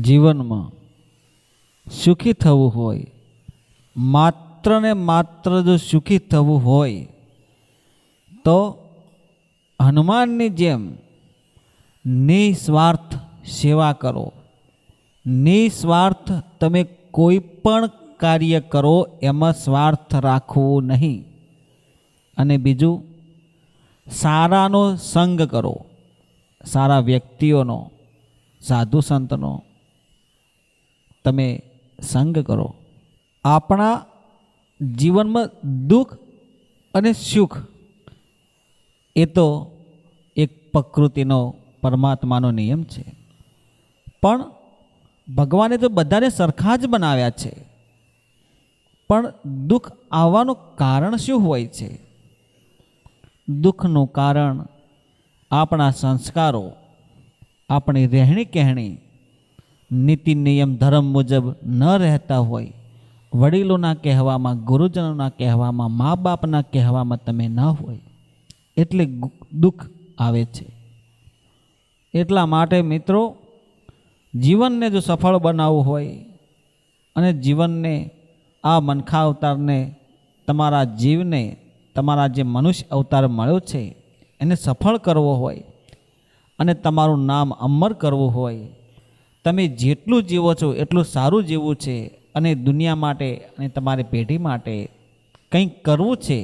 જીવનમાં સુખી થવું હોય, માત્ર ને માત્ર જો સુખી થવું હોય તો હનુમાનની જેમ નિસ્વાર્થ સેવા કરો. નિસ્વાર્થ તમે કોઈ પણ કાર્ય કરો એમાં સ્વાર્થ રાખવું નહીં. અને બીજું, સારાનો સંગ કરો, સારા વ્યક્તિઓનો, સાધુ સંતનો તમે સંગ કરો. આપણા જીવનમાં દુઃખ અને સુખ એ તો એક પ્રકૃતિનો પરમાત્માનો નિયમ છે, પણ ભગવાને તો બધાને સરખા જ બનાવ્યા છે. પણ દુઃખ આવવાનું કારણ શું હોય છે? દુઃખનું કારણ આપણા સંસ્કારો, આપણી રહેણી કહેણી, નીતિ નિયમ ધર્મ મુજબ ન રહેતા હોય, વડીલોના કહેવામાં, ગુરુજનોના કહેવામાં, મા બાપના કહેવામાં તમે ન હોય, એટલે દુઃખ આવે છે. એટલા માટે મિત્રો, જીવનને જો સફળ બનાવવું હોય અને જીવનને આ મનખા અવતારને, તમારા જીવને, તમારા જે મનુષ્ય અવતાર મળ્યો છે એને સફળ કરવો હોય અને તમારું નામ અમર કરવું હોય, તમે જેટલું જીવો છો એટલું સારું જીવવું છે અને દુનિયા માટે અને તમારી પેઢી માટે કંઈક કરવું છે.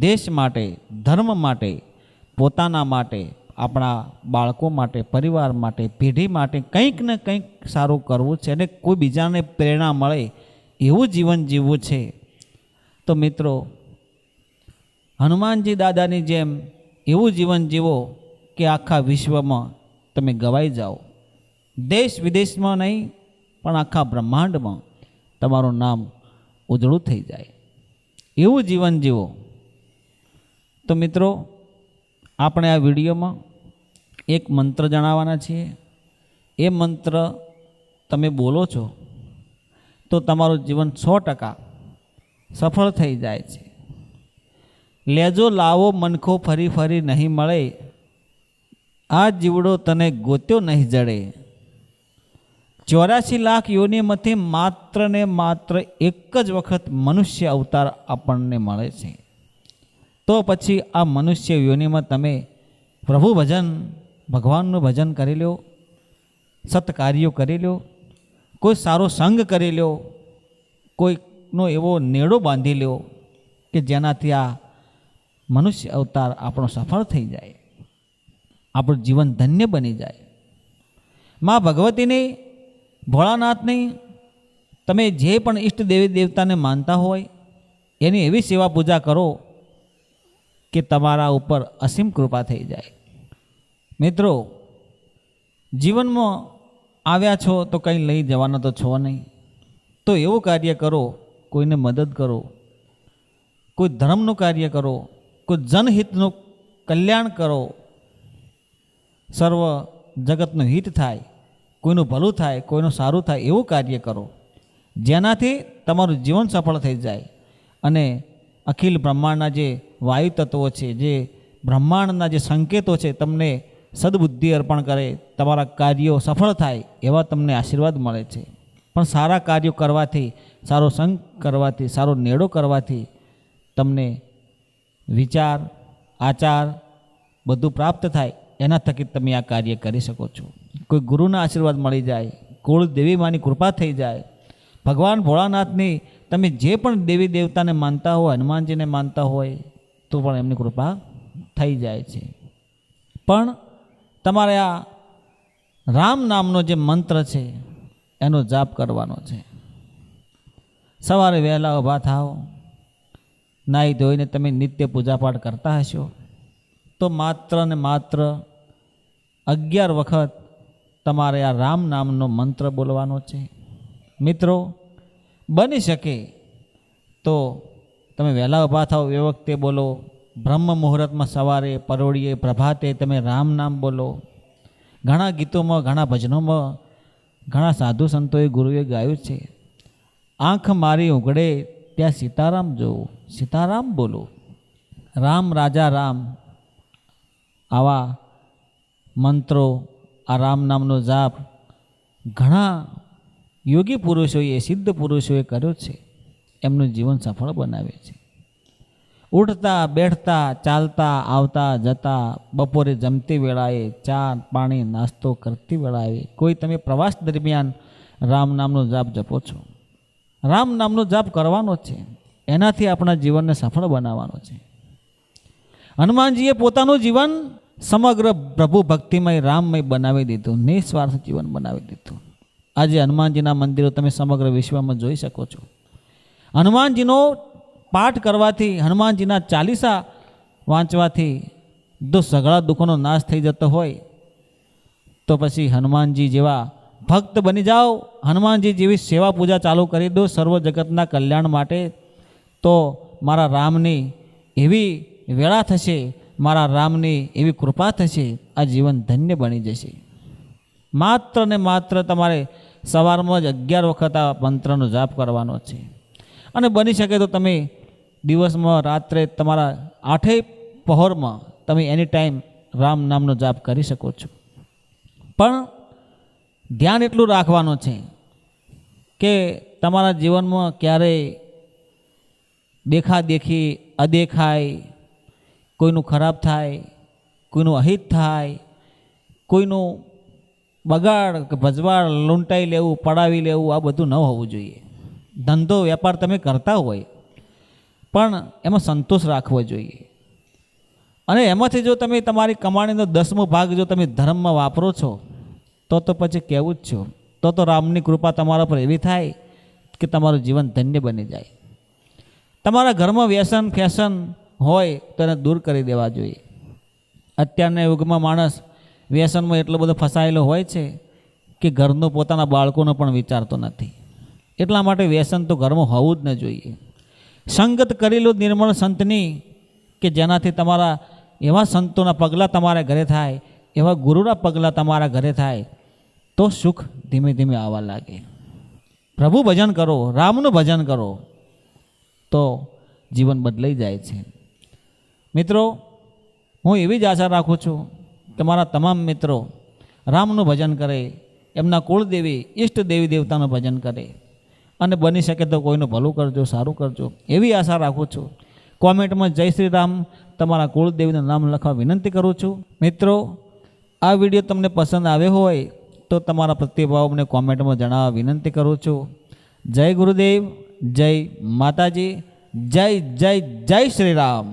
દેશ માટે, ધર્મ માટે, પોતાના માટે, આપણા બાળકો માટે, પરિવાર માટે, પેઢી માટે કંઈક ને કંઈક સારું કરવું છે અને કોઈ બીજાને પ્રેરણા મળે એવું જીવન જીવવું છે. તો મિત્રો, હનુમાનજી દાદાની જેમ એવું જીવન જીવો કે આખા વિશ્વમાં તમે ગવાઈ જાઓ. દેશ વિદેશમાં નહીં પણ આખા બ્રહ્માંડમાં તમારું નામ ઉજળું થઈ જાય એવું જીવન જીવો. તો મિત્રો, આપણે આ વિડીયોમાં એક મંત્ર જણાવવાના છીએ. એ મંત્ર તમે બોલો છો તો તમારું જીવન 100% સફળ થઈ જાય છે. લેજો લાવો મનખો ફરી ફરી નહીં મળે, આ જીવડો તને ગોત્યો નહીં જડે. 84 લાખ યોનિમાંથી માત્ર ને માત્ર એક જ વખત મનુષ્ય અવતાર આપણને મળે છે. તો પછી આ મનુષ્ય યોનિમાં તમે પ્રભુ ભજન, ભગવાનનું ભજન કરી લો, સત્કાર્યો કરી લો, કોઈ સારો સંગ કરી લો, કોઈનો એવો નેડો બાંધી લો કે જેનાથી આ મનુષ્ય અવતાર આપણો સફળ થઈ જાય, આપણું જીવન ધન્ય બની જાય. મા ભગવતીની, ભોળાનાથની, તમે જે પણ ઈષ્ટ દેવી દેવતાને માનતા હોય એની એવી સેવા પૂજા કરો કે તમારા ઉપર અસીમ કૃપા થઈ જાય. મિત્રો, જીવનમાં આવ્યા છો તો કંઈ લઈ જવાના તો છો નહીં, તો એવું કાર્ય કરો, કોઈને મદદ કરો, કોઈ ધર્મનું કાર્ય કરો, કોઈ જનહિતનું કલ્યાણ કરો, સર્વ જગતનું હિત થાય, કોઈનું ભલું થાય, કોઈનું સારું થાય એવું કાર્ય કરો જેનાથી તમારું જીવન સફળ થઈ જાય અને અખિલ બ્રહ્માંડના જે વાયુ તત્વો છે, જે બ્રહ્માંડના જે સંકેતો છે તમને સદબુદ્ધિ અર્પણ કરે, તમારા કાર્યો સફળ થાય એવા તમને આશીર્વાદ મળે છે. પણ સારા કાર્યો કરવાથી, સારો સંગ કરવાથી, સારો નેડો કરવાથી તમને વિચાર, આચાર બધું પ્રાપ્ત થાય. એના થકી તમે આ કાર્ય કરી શકો છો. કોઈ ગુરુના આશીર્વાદ મળી જાય, કુળ દેવી માની કૃપા થઈ જાય, ભગવાન ભોળાનાથની તમે જે પણ દેવી દેવતાને માનતા હોય, હનુમાનજીને માનતા હોય તો પણ એમની કૃપા થઈ જાય છે. પણ તમારે આ રામ નામનો જે મંત્ર છે એનો જાપ કરવાનો છે. સવારે વહેલા ઊભા થાઓ, નાહી ધોઈને તમે નિત્ય પૂજાપાઠ કરતા હશો તો માત્ર ને માત્ર 11 વખત તમારે આ રામ નામનો મંત્ર બોલવાનો છે. મિત્રો, બની શકે તો તમે વહેલા ઊભા થાઓ એ વખતે બોલો. બ્રહ્મ મુહૂર્તમાં સવારે, પરોળીએ, પ્રભાતે તમે રામ નામ બોલો. ઘણા ગીતોમાં, ઘણા ભજનોમાં, ઘણા સાધુ સંતોએ, ગુરુએ ગાયું છે, આંખ મારી ઉઘડે ત્યાં સીતારામ જોઉં, સીતારામ બોલો. રામ રાજા રામ, આવા મંત્રો, આ રામ નામનો જાપ ઘણા યોગી પુરુષોએ, સિદ્ધ પુરુષોએ કર્યો છે, એમનું જીવન સફળ બનાવે છે. ઉઠતા બેઠતા, ચાલતા આવતા જતા, બપોરે જમતી વેળાએ, ચા પાણી નાસ્તો કરતી વેળાએ, કોઈ તમે પ્રવાસ દરમિયાન રામ નામનો જાપ જપો છો. રામ નામનો જાપ કરવાનો છે, એનાથી આપણા જીવનને સફળ બનાવવાનો છે. હનુમાનજીએ પોતાનું જીવન સમગ્ર પ્રભુ ભક્તિમય રામમય બનાવી દીધું, નિસ્વાર્થ જીવન બનાવી દીધું. આજે હનુમાનજીના મંદિરો તમે સમગ્ર વિશ્વમાં જોઈ શકો છો. હનુમાનજીનો પાઠ કરવાથી, હનુમાનજીના ચાલીસા વાંચવાથી જો સઘળા દુઃખોનો નાશ થઈ જતો હોય તો પછી હનુમાનજી જેવા ભક્ત બની જાઓ, હનુમાનજી જેવી સેવા પૂજા ચાલુ કરી દો સર્વ જગતના કલ્યાણ માટે, તો મારા રામની એવી વેળા થશે, મારા રામની એવી કૃપા થશે, આ જીવન ધન્ય બની જશે. માત્ર ને માત્ર તમારે સવારમાં જ 11 વખત આ મંત્રનો જાપ કરવાનો છે. અને બની શકે તો તમે દિવસમાં રાત્રે તમારા 8 પહોરમાં તમે એની ટાઈમ રામ નામનો જાપ કરી શકો છો. પણ ધ્યાન એટલું રાખવાનું છે કે તમારા જીવનમાં ક્યારેય દેખાદેખી, અદેખાય, કોઈનું ખરાબ થાય, કોઈનું અહિત થાય, કોઈનું બગાડ કે ભજવાડ લૂંટાઈ લેવું, પડાવી લેવું, આ બધું ન હોવું જોઈએ. ધંધો વેપાર તમે કરતા હોય પણ એમાં સંતોષ રાખવો જોઈએ. અને એમાંથી જો તમે તમારી કમાણીનો 10મો ભાગ જો તમે ધર્મમાં વાપરો છો તો પછી કહેવું જ છો, તો રામની કૃપા તમારા પર એવી થાય કે તમારું જીવન ધન્ય બની જાય. તમારા ઘરમાં વ્યસન ફેશન હોય તો એને દૂર કરી દેવા જોઈએ. અત્યારના યુગમાં માણસ વ્યસનમાં એટલો બધો ફસાયેલો હોય છે કે ઘરનું પોતાના બાળકોનો પણ વિચારતો નથી. એટલા માટે વ્યસન તો ઘરમાં હોવું જ ન જોઈએ. સંગત કરેલું નિર્મળ સંતની, કે જેનાથી તમારા એવા સંતોના પગલાં તમારા ઘરે થાય, એવા ગુરુના પગલાં તમારા ઘરે થાય, તો સુખ ધીમે ધીમે આવવા લાગે. પ્રભુ ભજન કરો, રામનું ભજન કરો, તો જીવન બદલાઈ જાય છે. મિત્રો, હું એવી જ આશા રાખું છું કે મારા તમામ મિત્રો રામનું ભજન કરે, એમના કુળદેવી ઈષ્ટ દેવી દેવતાનું ભજન કરે, અને બની શકે તો કોઈનું ભલું કરજો, સારું કરજો, એવી આશા રાખું છું. કોમેન્ટમાં જય શ્રી રામ તમારા કુળદેવીનું નામ લખવા વિનંતી કરું છું. મિત્રો, આ વિડીયો તમને પસંદ આવ્યો હોય તો તમારા પ્રતિભાવ મને કોમેન્ટમાં જણાવવા વિનંતી કરું છું. જય ગુરુદેવ, જય માતાજી, જય જય જય શ્રી રામ.